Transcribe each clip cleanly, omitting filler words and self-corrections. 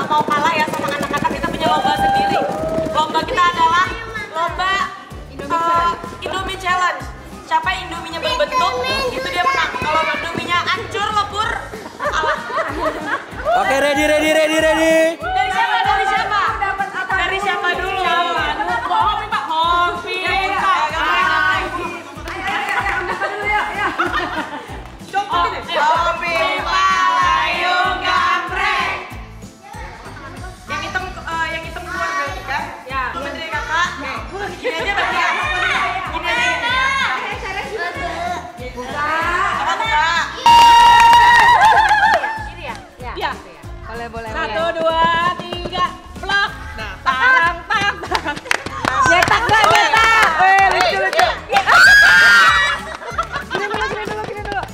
mau kalah ya sama anak-anak, kita punya lomba sendiri. Lomba kita adalah lomba Indomie Challenge. Siapa Indominya berbentuk, itu dia menang. Kalau Indominya hancur, lebur, kalah. Oke, ready. Dari siapa? Dari siapa dulu? Hobi Pak, Hobi Pak. Hobi Pak, ayo gambreng. Yang hitam keluar berarti kan? Ya. Bukan dari kakak. Gini aja berarti ya. Gini aja. Buka. Apa buka? Ini ya? Iya. Boleh. 1, 2, 3, vlog. Nah, tang. Nyetak gak nyetak? Lucu. Gini dulu.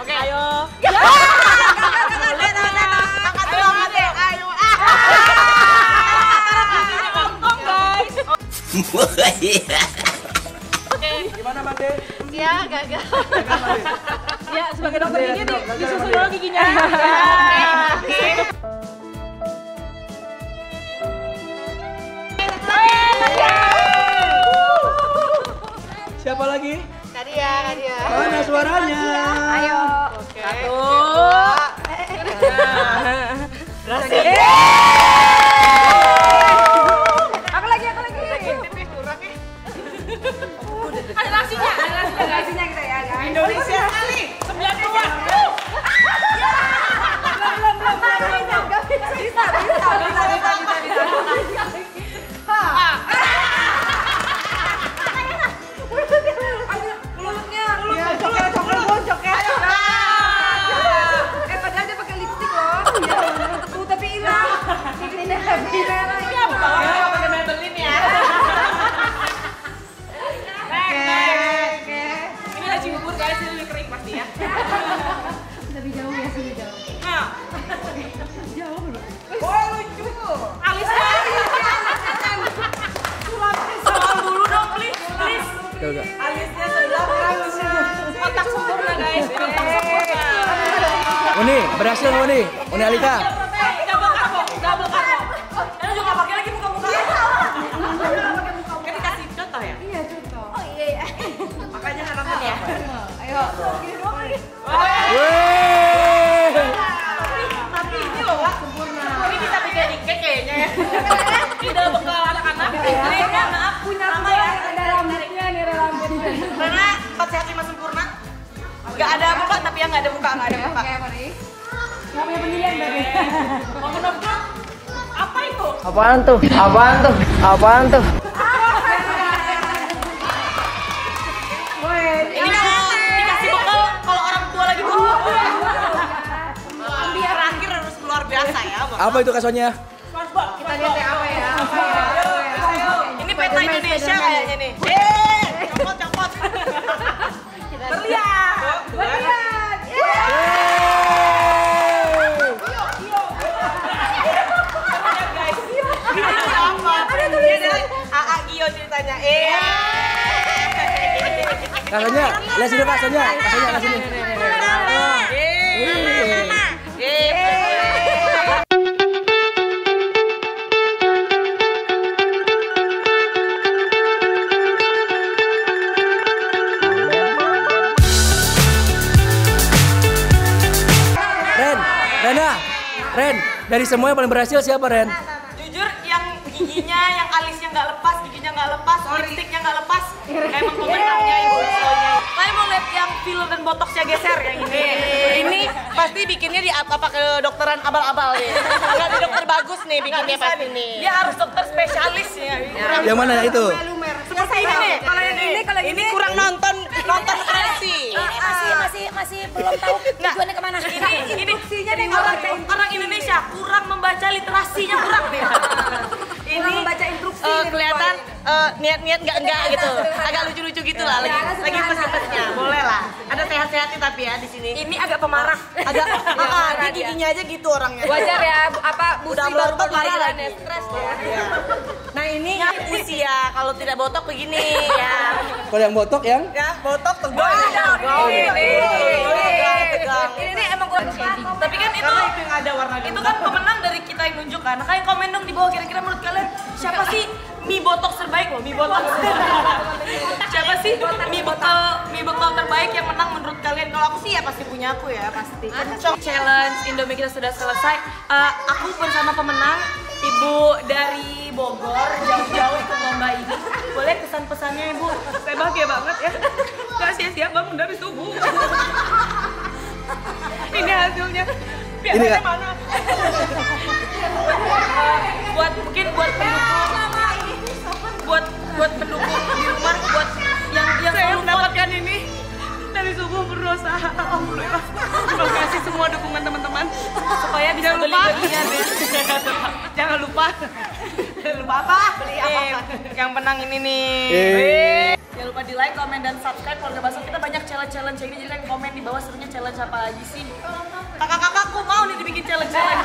Oke, ayo. Gimana Mande? Ya, gagal. Ya, sebagai dokter gigi disusun dulu giginya. Oke. Siapa lagi? Nadia. Mana suaranya? Ayo. Oke. 1. Berhasil. Aku lagi. Tipis kurang ya. Ada nasinya kita ya, guys. Indonesia kali 9 keluar. Belum. Bisa. Mulutnya. Ya, coklat boncok ya. Padahal dia pakai lipstick loh. Ya, tapi hilang. Ini merah. Iya, bawa pakai Maybelline ya. Oke. Ini lagi bubur guys, ini kering pasti ya. Lebih jauh ya, lebih jauh. Nah, Jauh belum? oh lucu. Alisnya. Soal dulu dong, please. Udah. Alisnya sebelah alisnya. Kotak sempurna guys. Kotak sempurna. Uni, berhasil nggak Uni? Uni Alika. Double karbo. Ini juga pakai lagi muka-muka. Kan dikasih contoh ya? Iya, contoh. Oh iya. Makanya harapan ya. Ayo. Gini doang lagi. Wih. Tapi ini loh, Wak, sempurna. Ini bisa bikin cake kayaknya ya. Tidak bekal anak-anak. Ini maaf punya nama ya. Ada rambutnya nih, rambutnya. Karena 4 sehat 5 sempurna. Gak ada muka, tapi yang gak ada muka, gak ada muka. Oke, mari. Gak punya pendirian berarti. Momen of God, apa itu? Apaan tuh? Ini kalau dikasih bekal, kalau orang tua lagi butuh. Biar akhir harus luar biasa ya. Apa itu kasonnya? Kita lihat ya apa ya. Ini peta Indonesia kayaknya nih. Copot. Berlian. AA Gio ceritanya. Kasonnya, lihat sini kasonnya sini. Ren, dari semua yang paling berhasil siapa Ren? Jujur yang giginya, yang alisnya nggak lepas, lipstiknya nggak lepas, emang pemenangnya ibu soalnya. Saya mau lihat yang filler dan botoxnya geser yang ini. Ini pasti bikinnya di apa kedokteran abal-abal ya. Nggak di dokter bagus nih bikinnya pasti nih. Dia harus dokter spesialis ya. Yang mana itu? Seperti ini nih. Kalau ini kurang nonton literasi. Masih belum tahu tujuannya kemana. Ini orang Indonesia kurang membaca literasinya kurang nih. Ini membaca instruksi kelihatan niat-niat enggak gitu. Agak lucu-lucu gitu lah lagi pesnya. Boleh lah. Ada sehat-sehatnya tapi ya di sini. Ini agak pemarah. Agak dia giginya aja gitu orangnya. Wajar ya, apa udah melotot parah lagi. Stres ya. Nah, ini usia kalau tidak botok begini ya. Kalau yang botok yang? Ya, botok tegang. Tegang. Ini emang gue Tapi kan itu yang ada warnanya. Itu kan pemenang dari kita yang nunjuk kan. Nah, kalian komen dong di bawah kira-kira menurut kalian siapa sih mie botok terbaik loh, mie botok. Siapa sih mie bekal terbaik yang menang menurut kalian? Kalau aku sih ya pasti punya aku ya, pasti. Challenge Indomie kita sudah selesai. Aku bersama pemenang Ibu dari Bogor jauh-jauh ikut lomba ini. Boleh pesan-pesannya Ibu? Saya bahagia banget ya. Gak sia-sia bangun dari subuh. Ini hasilnya. Biasanya mana? Buat pendukung di rumah, buat yang saya mendapatkan ini dari subuh berusaha. Alhamdulillah. Terima kasih semua dukungan teman-teman supaya bisa beli bagian ya. Jangan lupa apa? Beli apa? Yang menang ini nih. Jangan lupa di like, komen, dan subscribe keluarga Bakso. Kita banyak challenge ini, jadi kalian komen di bawah serunya challenge apa lagi sih. Kakak-kakakku mau nih dibikin challenge lagi.